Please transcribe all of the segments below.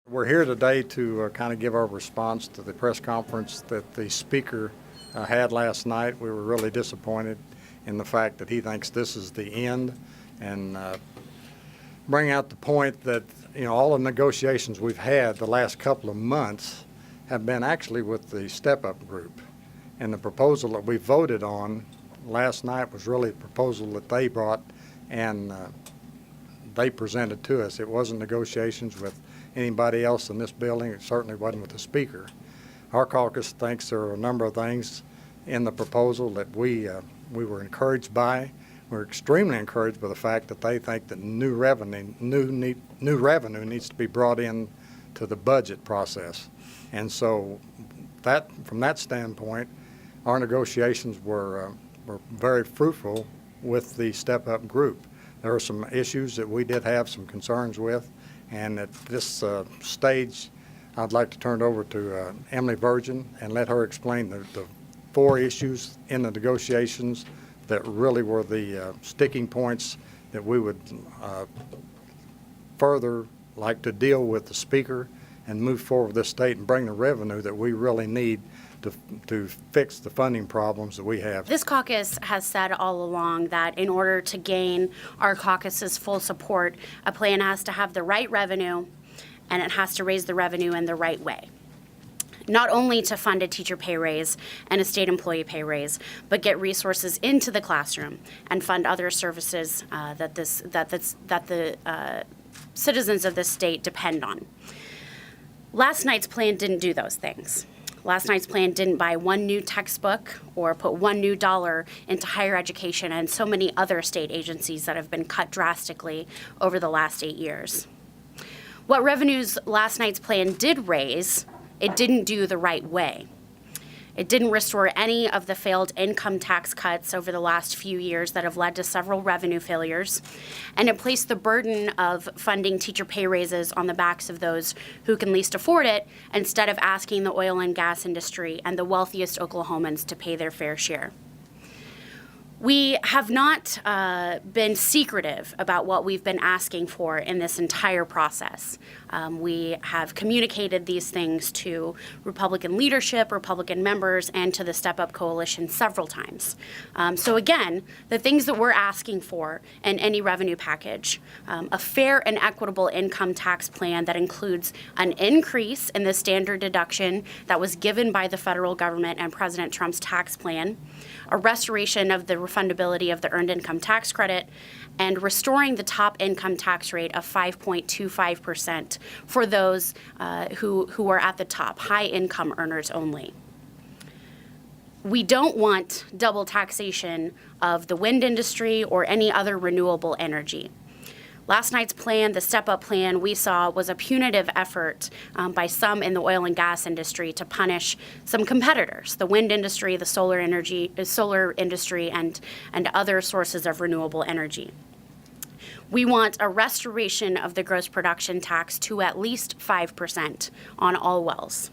We're here today to kind of give our response to the press conference that the speaker had last night. We were really disappointed in the fact that he thinks this is the end, and bring out the point that, you know, all the negotiations we've had the last couple of months have been actually with the step-up group. And the proposal that we voted on last night was really a proposal that they brought and they presented to us. It wasn't negotiations with anybody else in this building. It certainly wasn't with the speaker. Our caucus thinks there are a number of things in the proposal that we were encouraged by. We're extremely encouraged by the fact that they think that new revenue needs to be brought in to the budget process. And so that, from that standpoint, our negotiations were very fruitful with the step-up group. There are some issues that we did have some concerns with, and at this stage, I'd like to turn it over to Emily Virgin and let her explain the 4 issues in the negotiations that really were the sticking points that we would further like to deal with the speaker and move forward with this state and bring the revenue that we really need to fix the funding problems that we have. This caucus has said all along that in order to gain our caucus's full support, a plan has to have the right revenue and it has to raise the revenue in the right way. Not only to fund a teacher pay raise and a state employee pay raise, but get resources into the classroom and fund other services that the citizens of this state depend on. Last night's plan didn't do those things. Last night's plan didn't buy one new textbook or put one new dollar into higher education and so many other state agencies that have been cut drastically over the last 8 years. What revenues last night's plan did raise, it didn't do the right way. It didn't restore any of the failed income tax cuts over the last few years that have led to several revenue failures, and it placed the burden of funding teacher pay raises on the backs of those who can least afford it, instead of asking the oil and gas industry and the wealthiest Oklahomans to pay their fair share. We have not been secretive about what we've been asking for in this entire process. We have communicated these things to Republican leadership, Republican members, and to the Step Up Coalition several times. So again, the things that we're asking for in any revenue package, a fair and equitable income tax plan that includes an increase in the standard deduction that was given by the federal government and President Trump's tax plan, a restoration of the refundability of the earned income tax credit, and restoring the top income tax rate of 5.25% for those who are at the top, high income earners only. We don't want double taxation of the wind industry or any other renewable energy. Last night's plan, the step-up plan we saw, was a punitive effort by some in the oil and gas industry to punish some competitors, the wind industry, the solar industry, and other sources of renewable energy. We want a restoration of the gross production tax to at least 5% on all wells.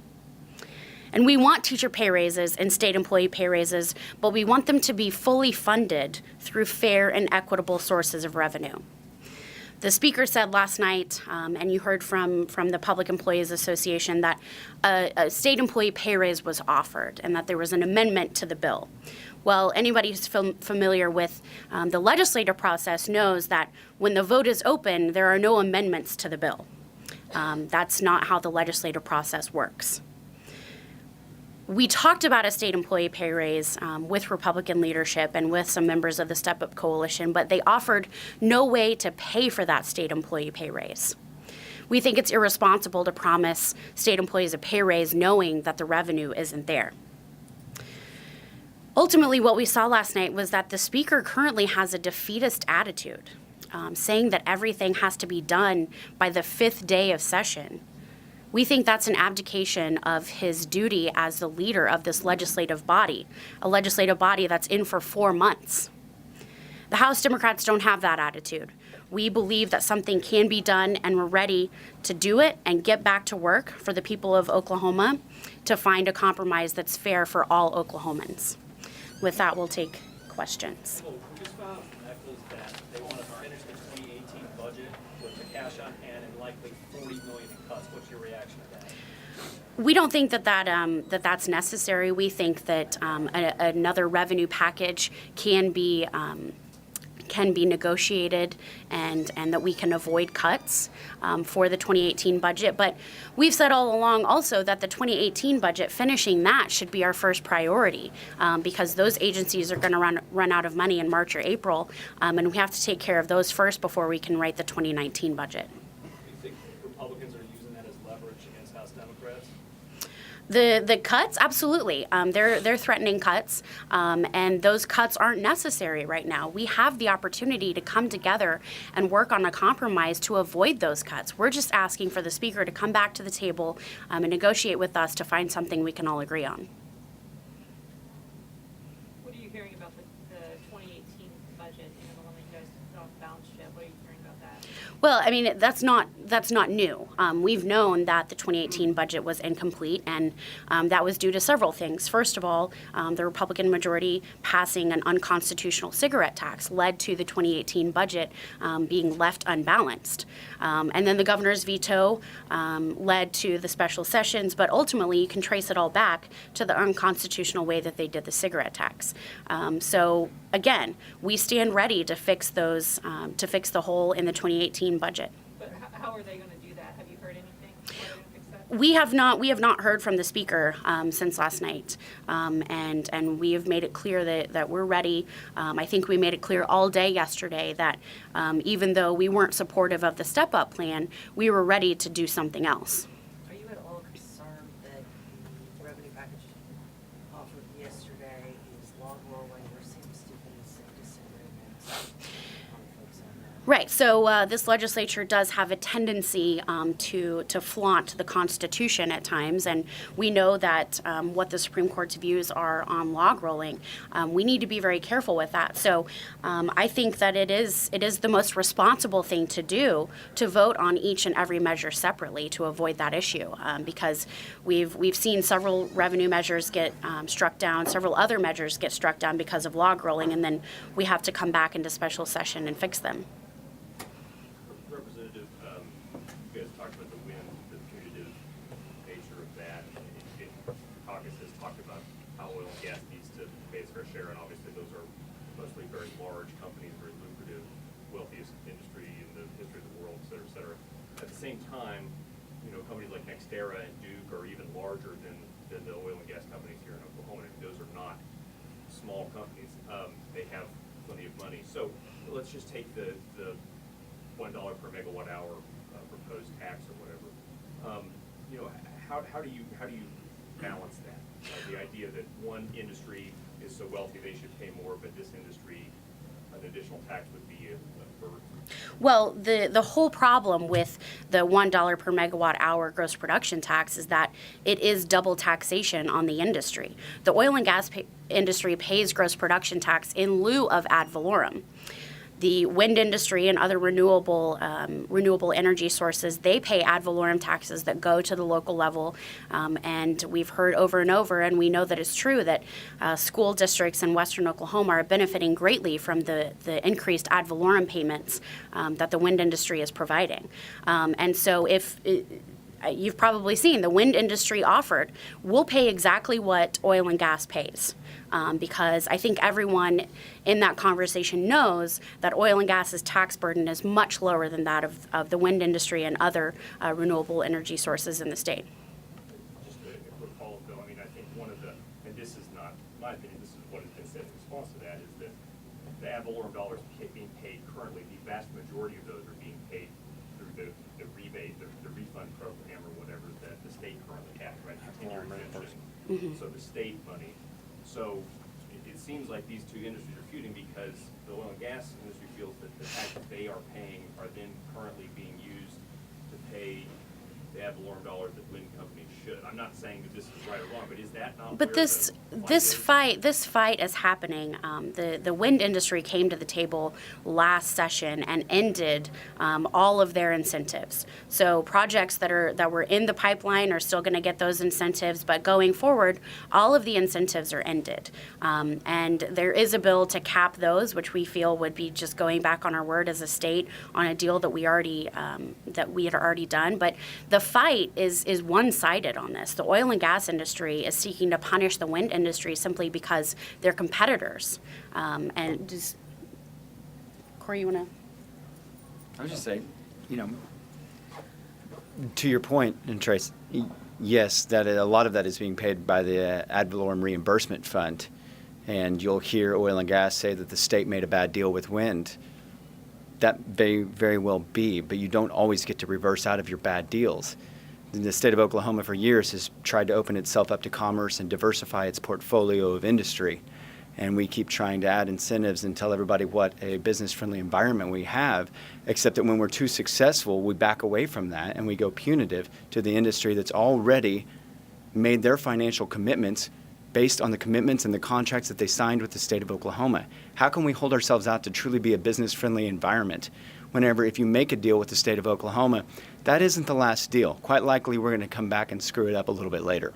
And we want teacher pay raises and state employee pay raises, but we want them to be fully funded through fair and equitable sources of revenue. The speaker said last night, and you heard from the Public Employees Association, that a state employee pay raise was offered and that there was an amendment to the bill. Well, anybody who's familiar with the legislative process knows that when the vote is open, there are no amendments to the bill. That's not how the legislative process works. We talked about a state employee pay raise with Republican leadership and with some members of the Step Up Coalition, but they offered no way to pay for that state employee pay raise. We think it's irresponsible to promise state employees a pay raise knowing that the revenue isn't there. Ultimately, what we saw last night was that the speaker currently has a defeatist attitude, saying that everything has to be done by the 5th day of session. We think that's an abdication of his duty as the leader of this legislative body, a legislative body that's in for 4 months. The House Democrats don't have that attitude. We believe that something can be done, and we're ready to do it and get back to work for the people of Oklahoma to find a compromise that's fair for all Oklahomans. With that, we'll take questions. Well, we just found that they want to finish the 2018 budget with the cash on hand and like roughly $40 million in cuts. What's your reaction to that? We don't think that's necessary. We think that another revenue package can be negotiated and that we can avoid cuts for the 2018 budget. But we've said all along also that the 2018 budget, finishing that should be our first priority because those agencies are going to run out of money in March or April, and we have to take care of those first before we can write the 2019 budget. Do you think Republicans are using that as leverage against House Democrats? The cuts, absolutely. They're threatening cuts, and those cuts aren't necessary right now. We have the opportunity to come together and work on a compromise to avoid those cuts. We're just asking for the Speaker to come back to the table and negotiate with us to find something we can all agree on. What are you hearing about the 2018 budget, the one that you guys put on the balance sheet? What are you hearing about that? Well, I mean, that's not new. We've known that the 2018 budget was incomplete, and that was due to several things. First of all, the Republican majority passing an unconstitutional cigarette tax led to the 2018 budget being left unbalanced. And then the governor's veto led to the special sessions, but ultimately you can trace it all back to the unconstitutional way that they did the cigarette tax. So again, we stand ready to fix those, to fix the hole in the 2018 budget. But how are they going to do that? Have you heard anything? How are they going to fix that? We have not heard from the Speaker since last night, and we have made it clear that we're ready. I think we made it clear all day yesterday that even though we weren't supportive of the step-up plan, we were ready to do something else. Are you at all concerned that the revenue package offered yesterday is log rolling? There seems to be some disagreements on folks on that. Right. So this legislature does have a tendency to flaunt the Constitution at times, and we know that what the Supreme Court's views are on log rolling. We need to be very careful with that. So I think that it is the most responsible thing to do to vote on each and every measure separately to avoid that issue, because we've seen several revenue measures get struck down, several other measures get struck down because of log rolling, and then we have to come back into special session and fix them. Representative, you guys talked about the wind, the punitive nature of that. Caucus has talked about how oil and gas needs to pay its fair share, and obviously those are mostly very large companies, very lucrative, wealthiest industry in the history of the world, et cetera, et cetera. At the same time, companies like NextEra and Duke are even larger than the oil and gas companies here in Oklahoma. I mean, those are not small companies. They have plenty of money. So let's just take the $1 per megawatt hour proposed tax or whatever. How do you balance that? The idea that one industry is so wealthy they should pay more, but this industry, an additional tax would be a burden. Well, the whole problem with the $1 per megawatt hour gross production tax is that it is double taxation on the industry. The oil and gas industry pays gross production tax in lieu of ad valorem. The wind industry and other renewable energy sources, they pay ad valorem taxes that go to the local level, and we've heard over and over, and we know that it's true, that school districts in western Oklahoma are benefiting greatly from the increased ad valorem payments that the wind industry is providing. And so you've probably seen the wind industry offered, we'll pay exactly what oil and gas pays. Because I think everyone in that conversation knows that oil and gas's tax burden is much lower than that of the wind industry and other renewable energy sources in the state. Just a quick follow-up, though. I mean, I think one of the, and this is not my opinion, this is what has been said in response to that, is that the ad valorem dollars being paid currently, the vast majority of those are being paid through the rebate, the refund program or whatever that the state currently has, right? Continuing exemption. So the state money. So it seems like these two industries are feuding because the oil and gas industry feels that the taxes they are paying are then currently being used to pay ad valorem dollars that wind companies should. I'm not saying that this is right or wrong, but is that not But where this the line this is? fight is happening. The wind industry came to the table last session and ended all of their incentives. So projects that were in the pipeline are still going to get those incentives, but going forward, all of the incentives are ended. And there is a bill to cap those, which we feel would be just going back on our word as a state on a deal that we had already done. But the fight is one-sided on this. The oil and gas industry is seeking to punish the wind industry simply because they're competitors. And just, Corey, you want to? I was just saying, to your point, and Trace, yes, that a lot of that is being paid by the ad valorem reimbursement fund, and you'll hear oil and gas say that the state made a bad deal with wind. That may very well be, but you don't always get to reverse out of your bad deals. The state of Oklahoma for years has tried to open itself up to commerce and diversify its portfolio of industry. And we keep trying to add incentives and tell everybody what a business-friendly environment we have, except that when we're too successful, we back away from that and we go punitive to the industry that's already made their financial commitments based on the commitments and the contracts that they signed with the state of Oklahoma. How can we hold ourselves out to truly be a business-friendly environment whenever, if you make a deal with the state of Oklahoma, that isn't the last deal? Quite likely we're going to come back and screw it up a little bit later.